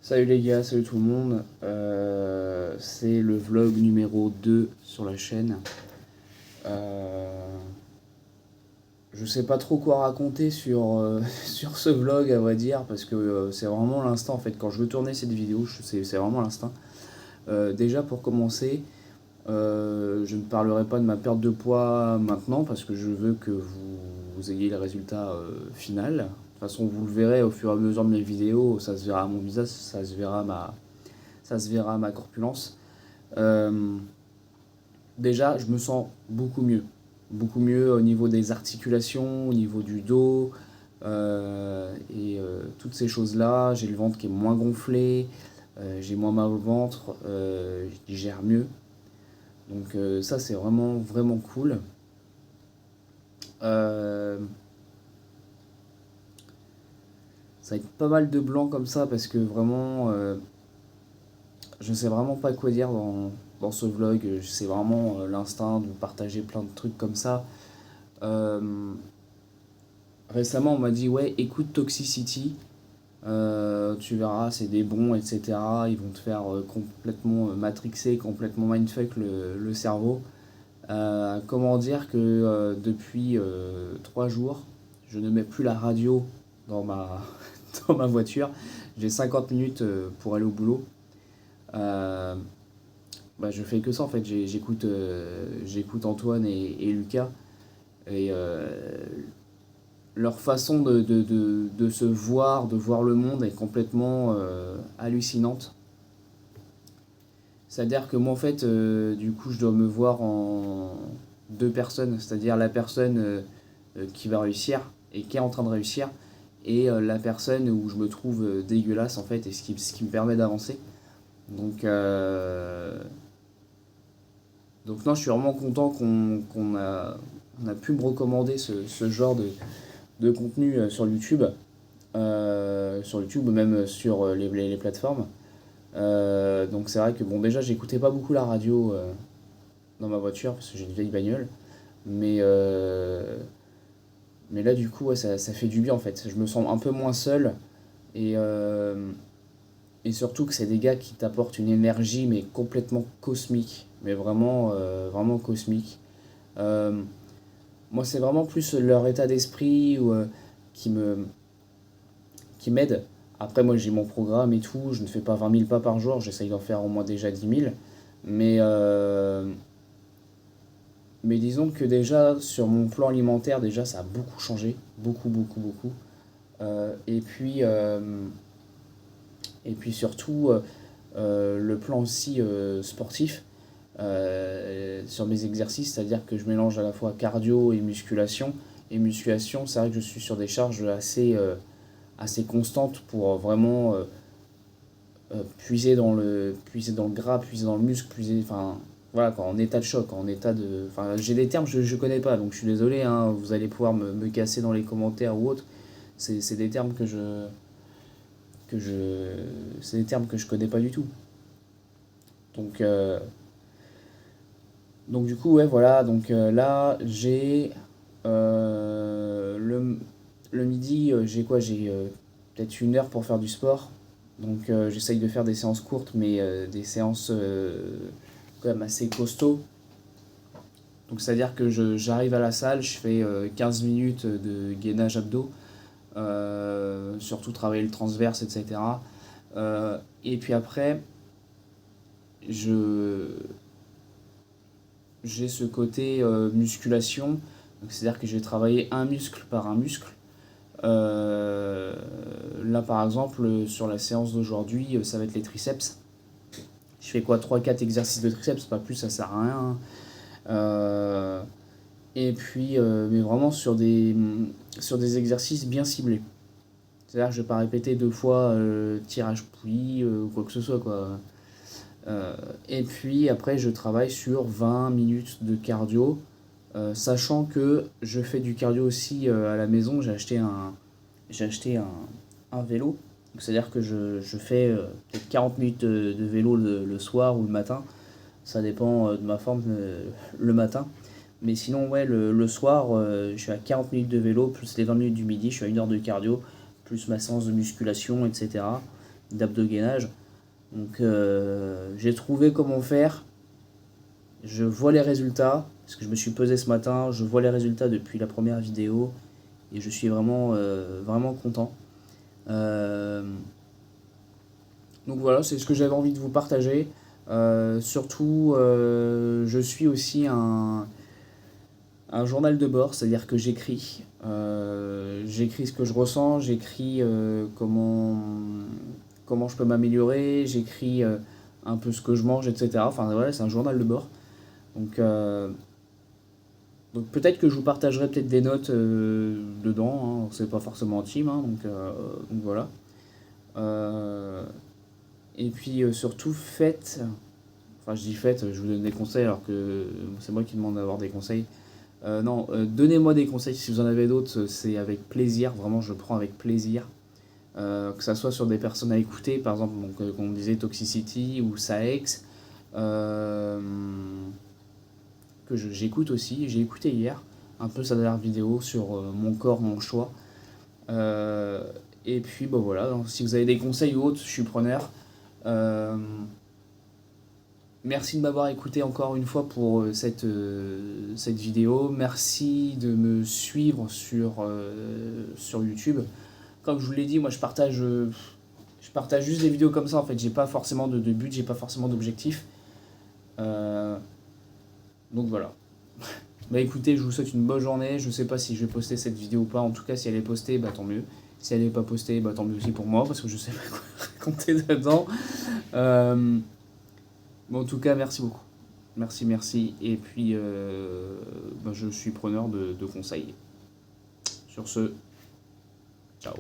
Salut les gars, salut tout le monde. C'est le vlog numéro 2 sur la chaîne. Euh, je sais pas trop quoi raconter sur ce vlog à vrai dire parce que c'est vraiment l'instant en fait. Quand je veux tourner cette vidéo, c'est vraiment l'instinct. Déjà pour commencer, je ne parlerai pas de ma perte de poids maintenant parce que je veux que vous ayez le résultat final. De toute façon, vous le verrez au fur et à mesure de mes vidéos, ça se verra à mon visage, ça se verra à ma corpulence. Euh, Déjà, je me sens beaucoup mieux au niveau des articulations, au niveau du dos, toutes ces choses-là. J'ai le ventre qui est moins gonflé, j'ai moins mal au ventre, je digère mieux. Donc ça, c'est vraiment cool. Euh, Ça va être pas mal de blanc comme ça parce que vraiment, je sais vraiment pas quoi dire dans ce vlog. C'est vraiment l'instinct de partager plein de trucs comme ça. Euh, Récemment, on m'a dit, ouais, écoute Toxicity, tu verras, c'est des bons, etc. Ils vont te faire complètement matrixer, complètement mindfuck le cerveau. Comment dire que depuis 3 jours, je ne mets plus la radio dans ma, dans ma voiture. J'ai 50 minutes pour aller au boulot. Euh, je fais que ça en fait. J'écoute Antoine et Lucas. Et leur façon de se voir, de voir le monde est complètement hallucinante. C'est-à-dire que moi, en fait, du coup, je dois me voir en deux personnes, c'est-à-dire la personne qui va réussir et qui est en train de réussir, et la personne où je me trouve dégueulasse, en fait, et ce qui me permet d'avancer. Donc, donc non, je suis vraiment content qu'on a pu me recommander ce genre de contenu sur YouTube, même sur les plateformes. Donc c'est vrai que bon, déjà j'écoutais pas beaucoup la radio dans ma voiture parce que j'ai une vieille bagnole, mais, euh, mais là du coup ouais, ça fait du bien en fait. Je me sens un peu moins seul et, euh, et surtout que c'est des gars qui t'apportent une énergie mais complètement cosmique, mais vraiment cosmique. Euh, Moi c'est vraiment plus leur état d'esprit qui me, qui m'aide. Après, moi, j'ai mon programme et tout. Je ne fais pas 20 000 pas par jour. J'essaye d'en faire au moins déjà 10 000. Mais, euh, mais disons que déjà, sur mon plan alimentaire, déjà, ça a beaucoup changé. Beaucoup. Euh, et, puis, euh, et puis surtout, le plan aussi sportif sur mes exercices. C'est-à-dire que je mélange à la fois cardio et musculation. Et musculation, c'est vrai que je suis sur des charges assez constantes pour vraiment puiser dans le gras, puiser dans le muscle, puiser, enfin, voilà, quoi, en état de choc, en état de, enfin, j'ai des termes que je connais pas, donc je suis désolé, hein, vous allez pouvoir me casser dans les commentaires ou autre. C'est des termes que je, c'est des termes que je connais pas du tout. Donc, euh, donc du coup, ouais, voilà, donc là, j'ai le midi, j'ai quoi? J'ai peut-être 1 heure pour faire du sport. Donc j'essaye de faire des séances courtes, mais des séances quand même assez costauds. Donc c'est-à-dire que j'arrive à la salle, je fais 15 minutes de gainage abdos, surtout travailler le transverse, etc. Et puis après, je j'ai ce côté musculation. Donc c'est-à-dire que je vais travailler un muscle par un muscle. Euh, Là par exemple, sur la séance d'aujourd'hui, ça va être les triceps. Je fais quoi, 3 4 exercices de triceps, pas plus, ça sert à rien, hein. Euh, et puis, mais vraiment sur des exercices bien ciblés. C'est-à-dire que je vais pas répéter 2 fois tirage poulie ou quoi que ce soit, quoi. Et puis après, je travaille sur 20 minutes de cardio, sachant que je fais du cardio aussi à la maison. J'ai acheté un vélo. C'est-à-dire que je fais peut-être 40 minutes de vélo le soir ou le matin. Ça dépend de ma forme le matin. Mais sinon, ouais, le soir, je suis à 40 minutes de vélo, plus les 20 minutes du midi, je suis à 1 heure de cardio, plus ma séance de musculation, etc. de gainage. Donc j'ai trouvé comment faire. Je vois les résultats, parce que je me suis pesé ce matin, je vois les résultats depuis la première vidéo, et je suis vraiment content. Donc voilà, c'est ce que j'avais envie de vous partager. Surtout, je suis aussi un journal de bord, c'est-à-dire que j'écris. J'écris ce que je ressens, j'écris comment je peux m'améliorer, j'écris un peu ce que je mange, etc. Enfin voilà, c'est un journal de bord. Donc peut-être que je vous partagerai peut-être des notes dedans, hein, c'est pas forcément intime, hein, donc voilà. Et puis surtout faites, enfin je dis faites, je vous donne des conseils alors que c'est moi qui demande d'avoir des conseils. Non, donnez-moi des conseils si vous en avez d'autres, c'est avec plaisir, vraiment je prends avec plaisir. Que ça soit sur des personnes à écouter, par exemple, donc, comme on disait Toxicity ou Saex, que j'écoute aussi, j'ai écouté hier un peu sa dernière vidéo sur mon corps, mon choix. Et puis bah voilà, donc, si vous avez des conseils ou autres, je suis preneur. Merci de m'avoir écouté encore une fois pour cette vidéo. Merci de me suivre sur YouTube. Comme je vous l'ai dit, moi je partage juste des vidéos comme ça en fait. J'ai pas forcément de but, j'ai pas forcément d'objectif. Donc voilà. Bah écoutez, je vous souhaite une bonne journée. Je sais pas si je vais poster cette vidéo ou pas. En tout cas, si elle est postée, bah tant mieux. Si elle n'est pas postée, bah tant mieux aussi pour moi parce que je sais pas quoi raconter dedans. Bon, en tout cas, merci beaucoup. Merci. Et puis, bah, je suis preneur de conseils. Sur ce, ciao.